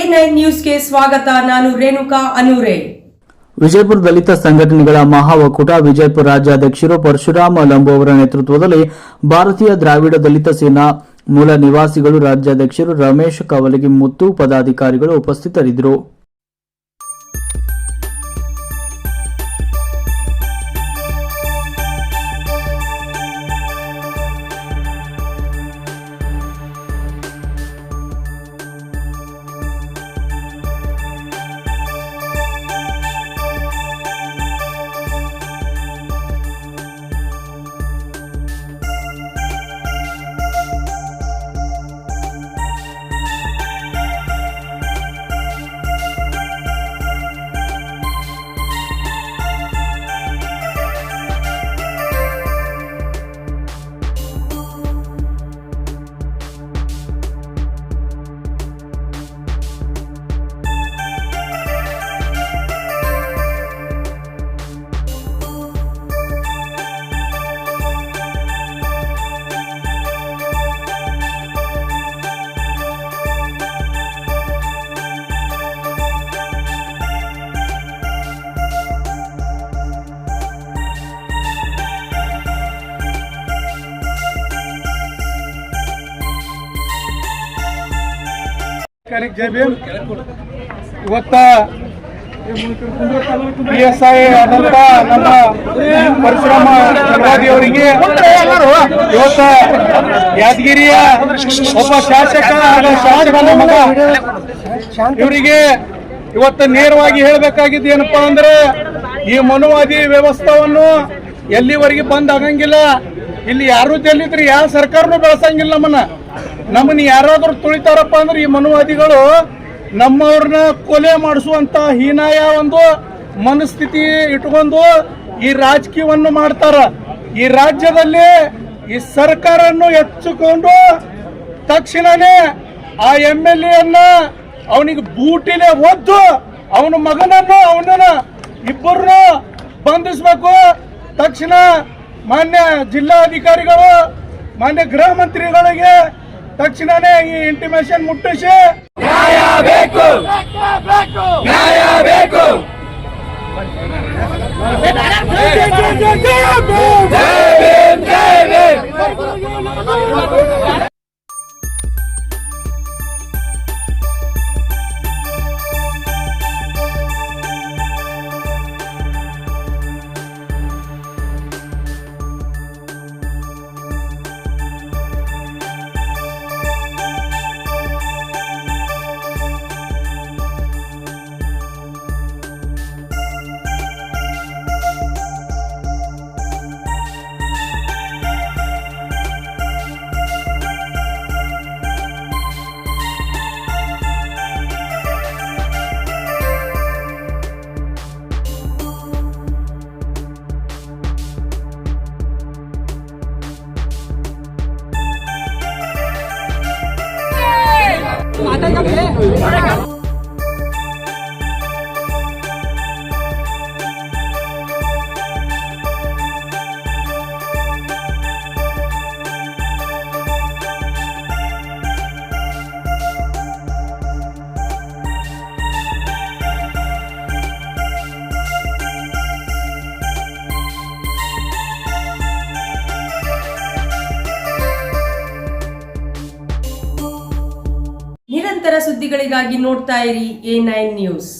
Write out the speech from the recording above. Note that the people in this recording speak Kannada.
A9 ನ್ಯೂಸ್ಗೆ ಸ್ವಾಗತ. ನಾನು ರೇಣುಕಾ ಅನೂರೆ. ವಿಜಯಪುರ ದಲಿತ ಸಂಘಟನೆಗಳ ಮಹಾ ಒಕ್ಕೂಟ ವಿಜಯಪುರ ರಾಜ್ಯಾಧ್ಯಕ್ಷರು ಪರಶುರಾಮ ಲಂಬು ಅವರ ನೇತೃತ್ವದಲ್ಲಿ ಭಾರತೀಯ ದ್ರಾವಿಡ ದಲಿತ ಸೇನಾ ಮೂಲ ನಿವಾಸಿಗಳು ರಾಜ್ಯಾಧ್ಯಕ್ಷರು ರಮೇಶ್ ಕವಲಗಿ ಮುತ್ತು ಪದಾಧಿಕಾರಿಗಳು ಉಪಸ್ಥಿತರಿದ್ದರು. ಜೈ ಭೀಮ್. ಇವತ್ತ PSI ಆದಂತ ನಮ್ಮ ಪರಶುರಾಮ ಚಲವಾದಿ ಅವರಿಗೆ ಇವತ್ತ ಯಾದಗಿರಿಯ ಒಬ್ಬ ಶಾಸಕನ ಮಗ ಇವರಿಗೆ ಇವತ್ತು ನೇರವಾಗಿ ಹೇಳಬೇಕಾಗಿದ್ದು ಏನಪ್ಪಾ ಅಂದ್ರೆ ಈ ಮನುವಾದಿ ವ್ಯವಸ್ಥೆಯನ್ನು ಎಲ್ಲಿವರೆಗೆ ಬಂದ್ ಆಗಂಗಿಲ್ಲ. ಇಲ್ಲಿ ಯಾರು ಚೆಲ್ಲಿದ್ರೆ ಯಾವ ಸರ್ಕಾರನೂ ಬೆಳೆಸಂಗಿಲ್ಲ. ನಮ್ಮನ್ನ ಯಾರಾದ್ರೂ ತುಳಿತಾರಪ್ಪ ಅಂದ್ರೆ ಈ ಮನುವಾದಿಗಳು ನಮ್ಮವ್ರನ್ನ ಕೊಲೆ ಮಾಡಿಸುವಂತ ಹೀನಾಯ ಒಂದು ಮನಸ್ಥಿತಿ ಇಟ್ಕೊಂಡು ಈ ರಾಜಕೀಯವನ್ನು ಮಾಡ್ತಾರ. ಈ ರಾಜ್ಯದಲ್ಲಿ ಈ ಸರ್ಕಾರವನ್ನು ಹೆಚ್ಚಿಕೊಂಡು ತಕ್ಷಣನೇ ಆ MLA ಅನ್ನ ಅವನಿಗೆ ಬೂಟಿಲೆ ಒದ್ದು ಅವನ ಮಗನನ್ನು ಅವನನ್ನ ಇಬ್ಬರನ್ನು ಬಂಧಿಸಬೇಕು. ತಕ್ಷಣ ಮಾನ್ಯ ಜಿಲ್ಲಾಧಿಕಾರಿಗಳು ಮಾನ್ಯ ಗೃಹ ಮಂತ್ರಿಗಳಿಗೆ ತಕ್ಷಣನೇ ಈ ಇಂಟಿಮೇಷನ್ ಮುಟ್ಟಿಸಿ ನ್ಯಾಯ ಬೇಕು, ನ್ಯಾಯ ಬೇಕು. ನಿರಂತರ ಸುದ್ದಿಗಳಿಗಾಗಿ ನೋಡ್ತಾ ಇರಿ A9 ನ್ಯೂಸ್.